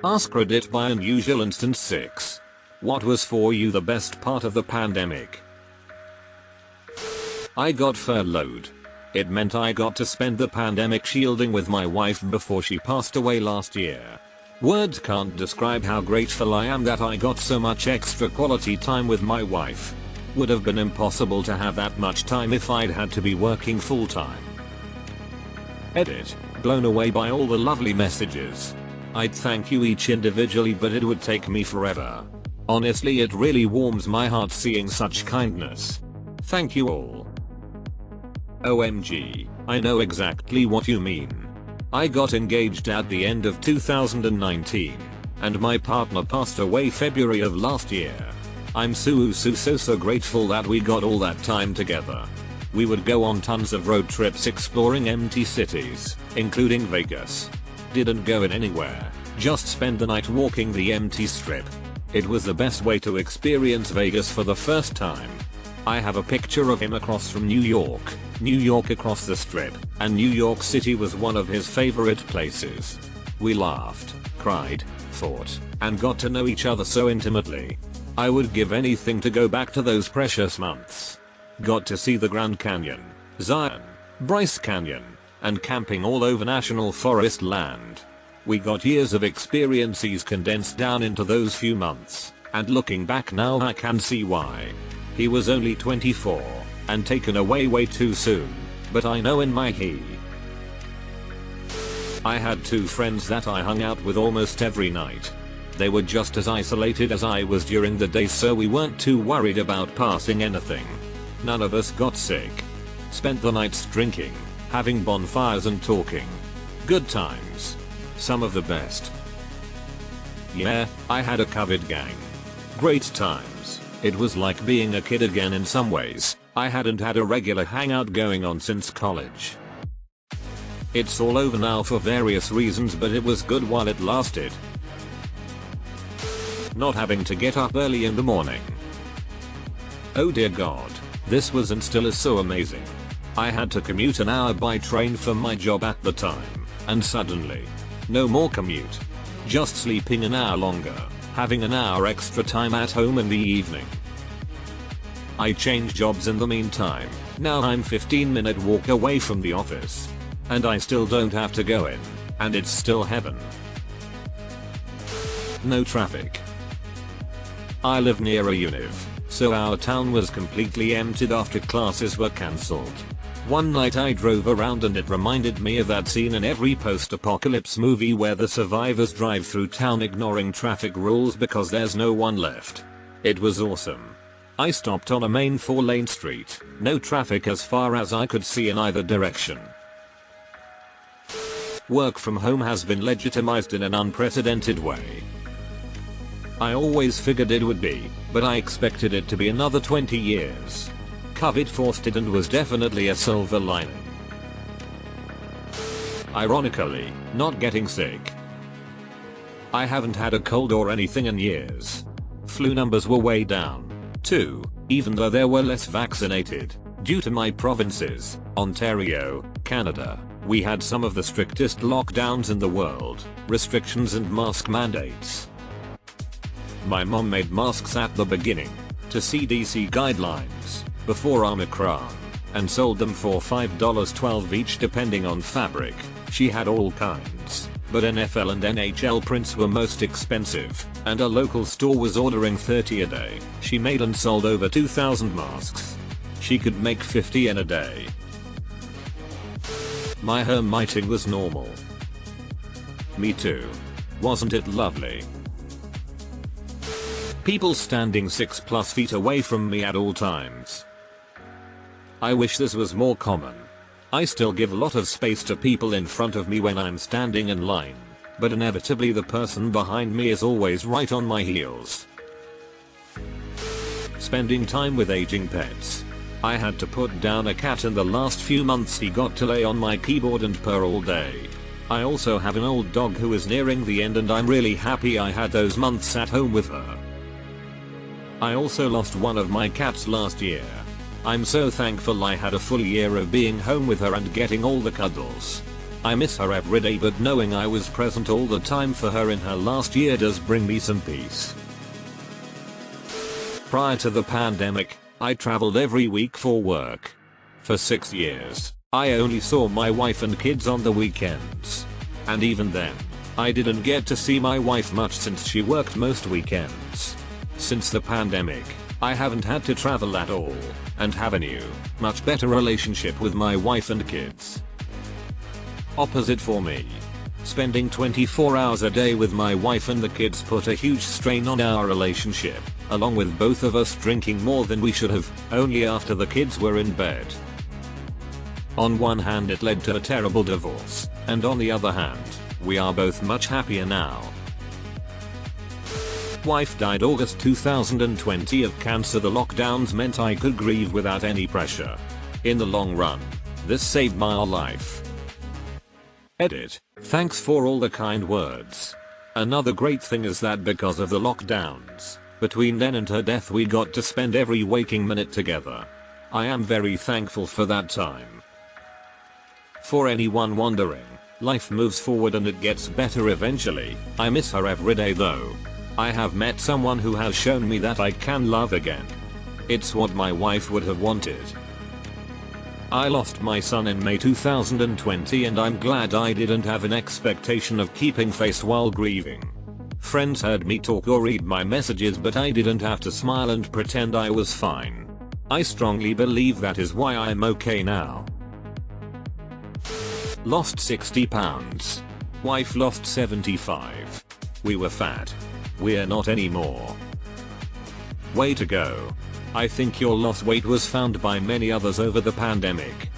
AskReddit by Unusual Instance 6. What was for you the best part of the pandemic? I got furloughed. It meant I got to spend the pandemic shielding with my wife before she passed away last year. Words can't describe how grateful I am that I got so much extra quality time with my wife. Would have been impossible to have that much time if I'd had to be working full time. Edit. Blown away by all the lovely messages. I'd thank you each individually, but it would take me forever. Honestly, it really warms my heart seeing such kindness. Thank you all. OMG, I know exactly what you mean. I got engaged at the end of 2019, and my partner passed away February of last year. I'm so grateful that we got all that time together. We would go on tons of road trips exploring empty cities, including Vegas. Didn't go in anywhere, just spend the night walking the empty strip. It was the best way to experience Vegas for the first time. I have a picture of him across from New York across the strip, and New York City was one of his favorite places. We laughed, cried, fought, and got to know each other so intimately. I would give anything to go back to those precious months. Got to see the Grand Canyon, Zion, Bryce Canyon, and camping all over national forest land. We got years of experiences condensed down into those few months, and looking back now I can see why. He was only 24, and taken away way too soon, but I know in my I had two friends that I hung out with almost every night. They were just as isolated as I was during the day, so we weren't too worried about passing anything. None of us got sick. Spent the nights drinking, having bonfires and talking. Good times. Some of the best. Yeah, I had a COVID gang. Great times. It was like being a kid again in some ways. I hadn't had a regular hangout going on since college. It's all over now for various reasons, but it was good while it lasted. Not having to get up early in the morning. Oh dear God, this was and still is so amazing. I had to commute an hour by train for my job at the time, and suddenly, no more commute. Just sleeping an hour longer, having an hour extra time at home in the evening. I changed jobs in the meantime. Now I'm 15-minute walk away from the office. And I still don't have to go in, and it's still heaven. No traffic. I live near a univ, so our town was completely emptied after classes were cancelled. One night I drove around and it reminded me of that scene in every post-apocalypse movie where the survivors drive through town ignoring traffic rules because there's no one left. It was awesome. I stopped on a main 4-lane street, no traffic as far as I could see in either direction. Work from home has been legitimized in an unprecedented way. I always figured it would be, but I expected it to be another 20 years. COVID forced it and was definitely a silver lining. Ironically, not getting sick. I haven't had a cold or anything in years. Flu numbers were way down, too, even though there were less vaccinated. Due to my provinces, Ontario, Canada, we had some of the strictest lockdowns in the world, restrictions and mask mandates. My mom made masks at the beginning, to CDC guidelines, before Omicron, and sold them for $5.12 each depending on fabric. She had all kinds, but NFL and NHL prints were most expensive, and a local store was ordering 30 a day. She made and sold over 2,000 masks. She could make 50 in a day. My hermiting was normal. Me too. Wasn't it lovely? People standing 6+ feet away from me at all times. I wish this was more common. I still give a lot of space to people in front of me when I'm standing in line, but inevitably the person behind me is always right on my heels. Spending time with aging pets. I had to put down a cat in the last few months. He got to lay on my keyboard and purr all day. I also have an old dog who is nearing the end, and I'm really happy I had those months at home with her. I also lost one of my cats last year. I'm so thankful I had a full year of being home with her and getting all the cuddles. I miss her every day, but knowing I was present all the time for her in her last year does bring me some peace. Prior to the pandemic, I traveled every week for work. For 6 years, I only saw my wife and kids on the weekends. And even then, I didn't get to see my wife much since she worked most weekends. Since the pandemic, I haven't had to travel at all, and have a new, much better relationship with my wife and kids. Opposite for me. Spending 24 hours a day with my wife and the kids put a huge strain on our relationship, along with both of us drinking more than we should have, only after the kids were in bed. On one hand it led to a terrible divorce, and on the other hand, we are both much happier now. Wife died August 2020 of cancer. The lockdowns meant I could grieve without any pressure. In the long run, this saved my life. Edit. Thanks for all the kind words. Another great thing is that because of the lockdowns, between then and her death we got to spend every waking minute together. I am very thankful for that time. For anyone wondering, life moves forward and it gets better eventually. I miss her every day though. I have met someone who has shown me that I can love again. It's what my wife would have wanted. I lost my son in May 2020 and I'm glad I didn't have an expectation of keeping face while grieving. Friends heard me talk or read my messages, but I didn't have to smile and pretend I was fine. I strongly believe that is why I'm okay now. Lost 60 pounds. Wife lost 75. We were fat. We're not anymore. Way to go. I think your lost weight was found by many others over the pandemic.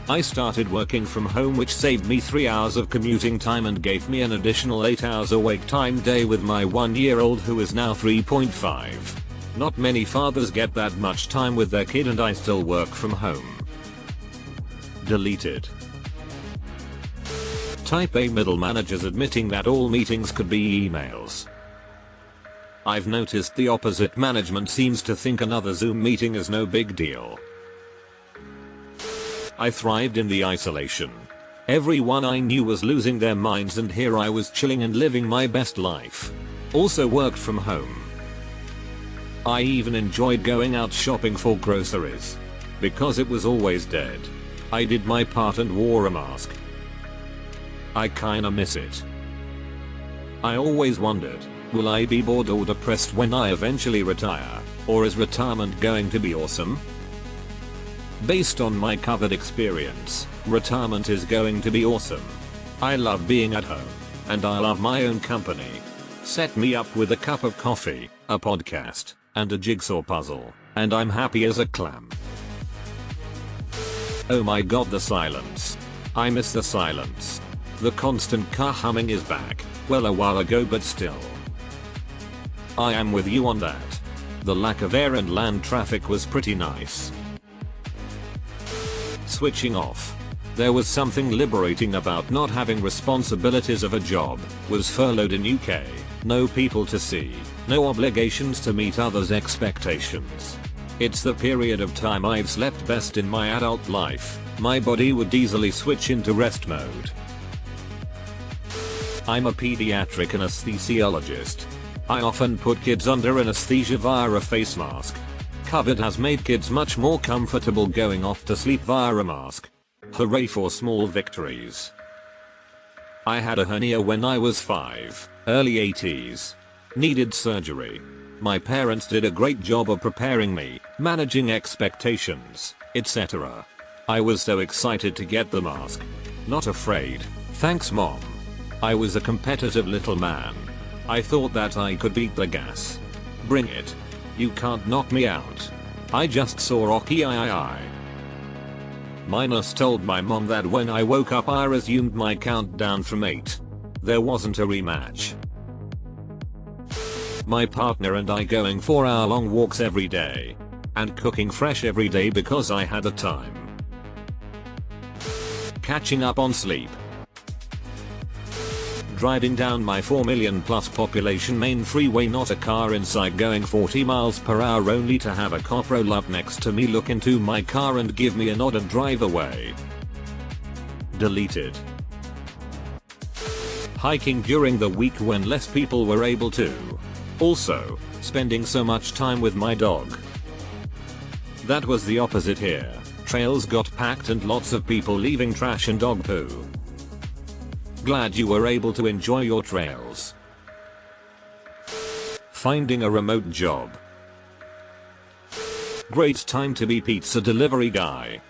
I started working from home, which saved me 3 hours of commuting time and gave me an additional 8 hours awake time day with my 1-year-old who is now 3.5. Not many fathers get that much time with their kid and I still work from home. Deleted. Type A middle managers admitting that all meetings could be emails. I've noticed the opposite. Management seems to think another Zoom meeting is no big deal. I thrived in the isolation. Everyone I knew was losing their minds and here I was chilling and living my best life. Also worked from home. I even enjoyed going out shopping for groceries. Because it was always dead. I did my part and wore a mask. I kinda miss it. I always wondered, will I be bored or depressed when I eventually retire, or is retirement going to be awesome? Based on my covered experience, retirement is going to be awesome. I love being at home, and I love my own company. Set me up with a cup of coffee, a podcast, and a jigsaw puzzle, and I'm happy as a clam. Oh my god, the silence. I miss the silence. The constant car humming is back, well a while ago but still. I am with you on that. The lack of air and land traffic was pretty nice. Switching off. There was something liberating about not having responsibilities of a job. Was furloughed in UK, no people to see, no obligations to meet others' expectations. It's the period of time I've slept best in my adult life. My body would easily switch into rest mode. I'm a pediatric anesthesiologist. I often put kids under anesthesia via a face mask. COVID has made kids much more comfortable going off to sleep via a mask. Hooray for small victories. I had a hernia when I was 5, early 80s. Needed surgery. My parents did a great job of preparing me, managing expectations, etc. I was so excited to get the mask. Not afraid. Thanks mom. I was a competitive little man. I thought that I could beat the gas. Bring it. You can't knock me out. I just saw Rocky I. My nurse told my mom that when I woke up I resumed my countdown from 8. There wasn't a rematch. My partner and I going 4-hour-long walks every day. And cooking fresh every day because I had the time. Catching up on sleep. Driving down my 4 million plus population main freeway, not a car inside, going 40 miles per hour only to have a cop roll up next to me, look into my car and give me a nod and drive away. deleted. Hiking during the week when less people were able to. Also, spending so much time with my dog. That was the opposite here. Trails got packed and lots of people leaving trash and dog poo. Glad you were able to enjoy your trails. Finding a remote job. Great time to be pizza delivery guy.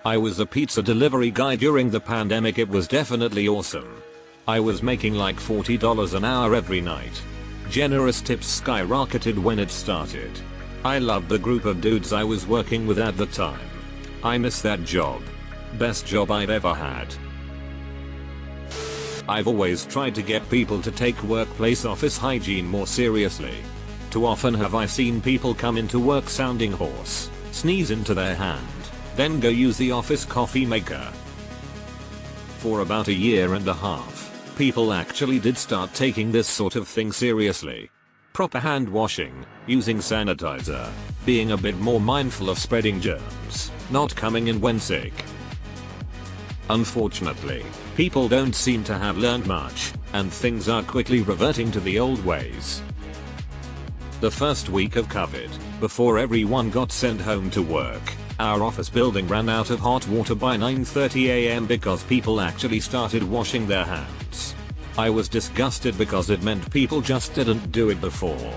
I was a pizza delivery guy during the pandemic. It was definitely awesome. I was making like $40 an hour every night. Generous tips skyrocketed when it started. I loved the group of dudes I was working with at the time. I miss that job. Best job I've ever had. I've always tried to get people to take workplace office hygiene more seriously. Too often have I seen people come into work sounding hoarse, sneeze into their hand, then go use the office coffee maker. For about a year and a half, people actually did start taking this sort of thing seriously. Proper hand washing, using sanitizer, being a bit more mindful of spreading germs, not coming in when sick. Unfortunately, people don't seem to have learned much, and things are quickly reverting to the old ways. The first week of COVID, before everyone got sent home to work, our office building ran out of hot water by 9:30 AM because people actually started washing their hands. I was disgusted because it meant people just didn't do it before.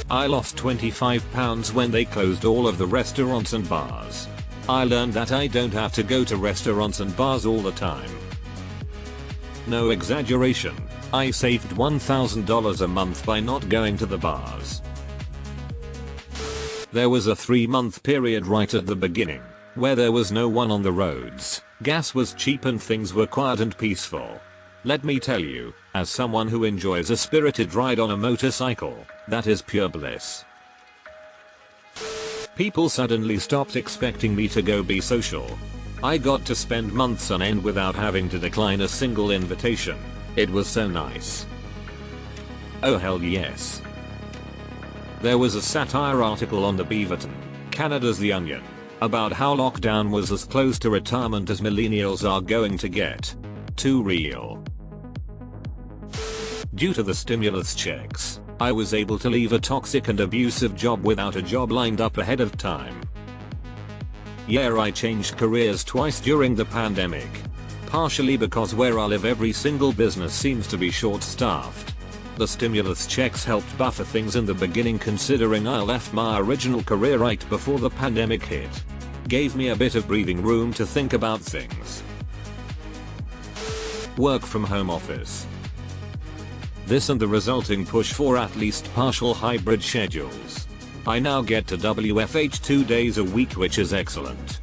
I lost 25 pounds when they closed all of the restaurants and bars. I learned that I don't have to go to restaurants and bars all the time. No exaggeration, I saved $1,000 a month by not going to the bars. There was a 3-month period right at the beginning, where there was no one on the roads, gas was cheap and things were quiet and peaceful. Let me tell you, as someone who enjoys a spirited ride on a motorcycle, that is pure bliss. People suddenly stopped expecting me to go be social. I got to spend months on end without having to decline a single invitation. It was so nice. Oh hell yes. There was a satire article on the Beaverton, Canada's The Onion, about how lockdown was as close to retirement as millennials are going to get. Too real. Due to the stimulus checks, I was able to leave a toxic and abusive job without a job lined up ahead of time. Yeah, I changed careers twice during the pandemic. Partially because where I live every single business seems to be short-staffed. The stimulus checks helped buffer things in the beginning considering I left my original career right before the pandemic hit. Gave me a bit of breathing room to think about things. Work from home office. This and the resulting push for at least partial hybrid schedules. I now get to WFH 2 days a week, which is excellent.